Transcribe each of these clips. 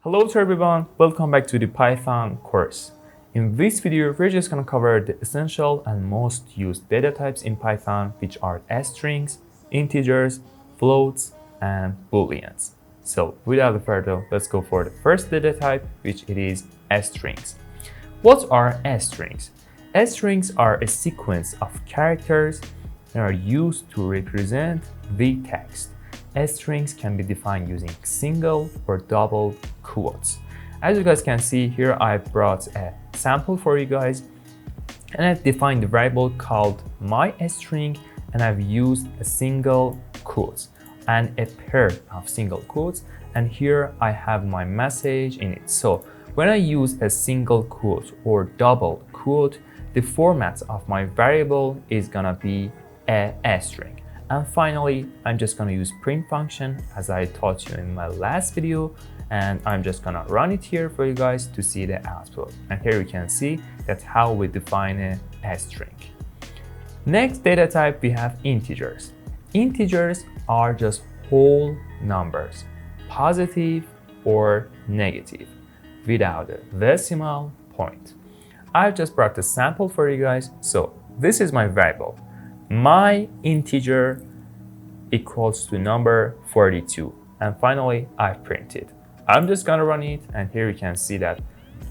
Hello to everyone, welcome back to the Python course. In this video, we're just going to cover the essential and most used data types in Python, which are strings, integers, floats, and booleans. So without further ado, let's go for the first data type, which it is strings. What are strings? Strings are a sequence of characters that are used to represent the text. Strings can be defined using single or double quotes. As you guys can see here, I brought a sample for you guys, and I've defined the variable called myString, and I've used a single quotes and a pair of single quotes, and here I have my message in it. So when I use a single quote or double quote, the format of my variable is gonna be a string. And finally, I'm just gonna use print function as I taught you in my last video, and I'm just gonna run it here for you guys to see the output. And here you can see that's how we define a string. Next data type, we have integers. Integers are just whole numbers, positive or negative, without a decimal point. I've just brought a sample for you guys. So this is my variable. My integer equals to number 42. And finally, I print it. I'm just gonna run it, and here you can see that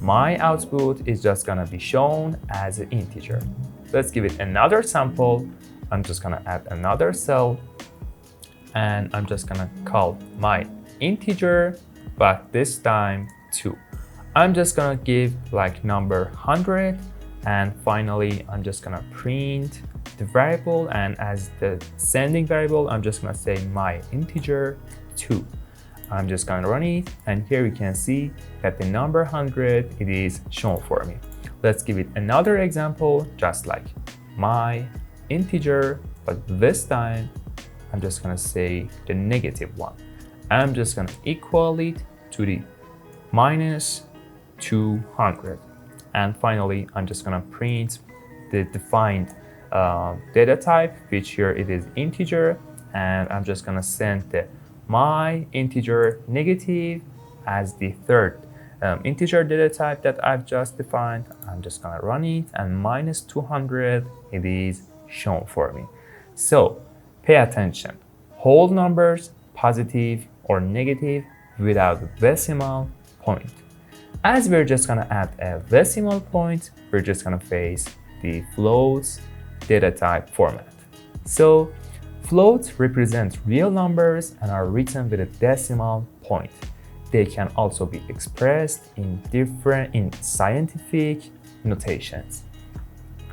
my output is just gonna be shown as an integer. Let's give it another sample. I'm just gonna add another cell, and I'm just gonna call my integer, but this time 2. I'm just gonna give like number 100, and finally, I'm just gonna print the variable, and as the sending variable, I'm just gonna say my integer 2. I'm just gonna run it, and here you can see that the number 100, it is shown for me. Let's give it another example, just like my integer, but this time I'm just gonna say the negative 1. I'm just gonna equal it to the minus 200. And finally, I'm just gonna print the defined data type, which here it is integer, and I'm just gonna send the my integer negative as the third integer data type that I've just defined. I'm just gonna run it, and minus 200, it is shown for me. So pay attention, whole numbers, positive or negative, without a decimal point. As we're just gonna add a decimal point, we're just gonna face the floats data type format. So floats represent real numbers and are written with a decimal point. They can also be expressed in scientific notations.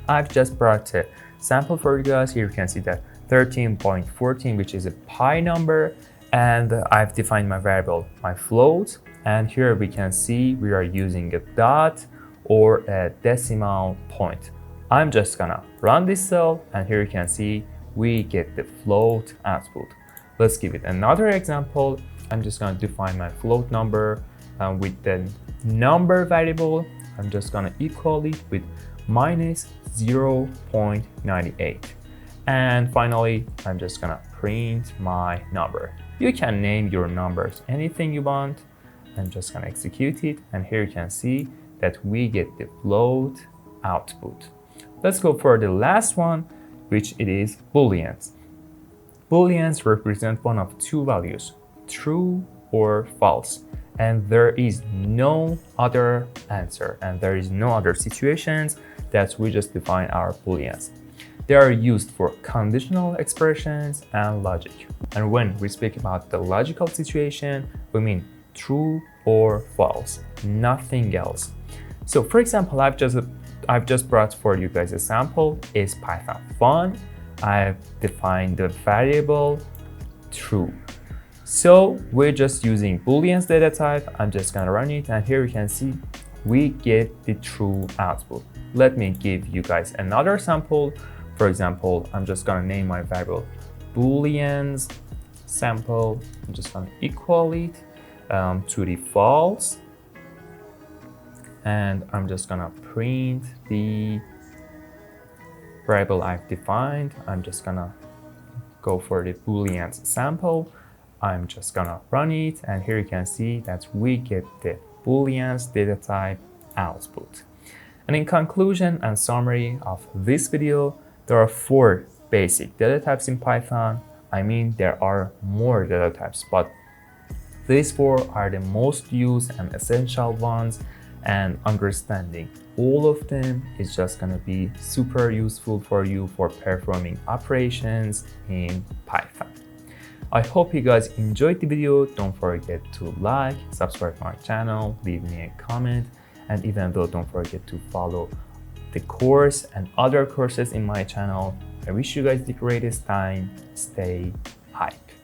I've just brought a sample for you guys. Here you can see that 13.14, which is a pi number, and I've defined my variable, my float, and here we can see we are using a dot or a decimal point. I'm just gonna run this cell, and here you can see we get the float output. Let's give it another example. I'm just gonna define my float number with the number variable. I'm just gonna equal it with minus 0.98. And finally, I'm just gonna print my number. You can name your numbers anything you want. I'm just gonna execute it, and here you can see that we get the float output. Let's go for the last one, which it is booleans. Booleans represent one of two values, true or false, and there is no other answer, and there is no other situations that we just define our booleans. They are used for conditional expressions and logic. And when we speak about the logical situation, we mean true or false, nothing else. So for example, I've just brought for you guys a sample. Is Python fun? I've defined the variable true. So we're just using booleans data type. I'm just gonna run it, and here you can see we get the true output. Let me give you guys another sample. For example, I'm just gonna name my variable booleans sample. I'm just gonna equal it to the false, and I'm just gonna print the variable I've defined. I'm just gonna go for the booleans sample. I'm just gonna run it, and here you can see that we get the Booleans data type output. And in conclusion and summary of this video, there are 4 basic data types in Python. I mean, there are more data types, but these 4 are the most used and essential ones, and understanding all of them is just gonna be super useful for you for performing operations in Python. I hope you guys enjoyed the video. Don't forget to like, subscribe to my channel, leave me a comment, and even though don't forget to follow the course and other courses in my channel. I wish you guys the greatest time. Stay hype.